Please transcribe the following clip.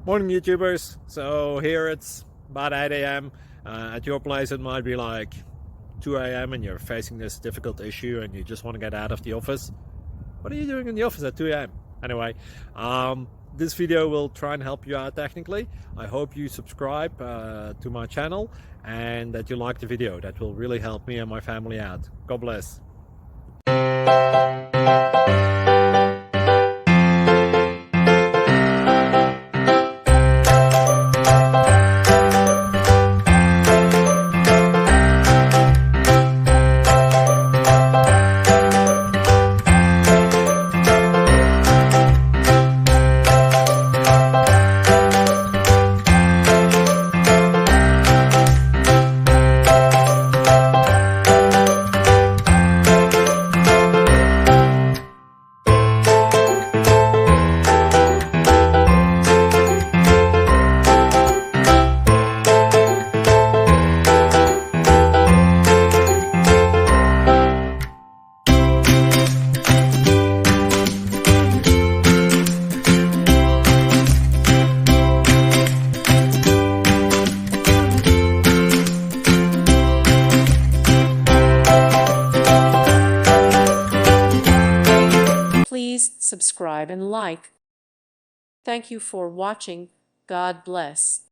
Morning YouTubers. So here it's about 8 a.m. At your place it might be like 2 a.m. and you're facing this difficult issue and you just want to get out of the office. What are you doing in the office at 2 a.m.? Anyway, this video will try and help you out technically. I hope you subscribe to my channel and that you like the video. That will really help me and my family out. God bless. Please subscribe and like. Thank you for watching. God bless.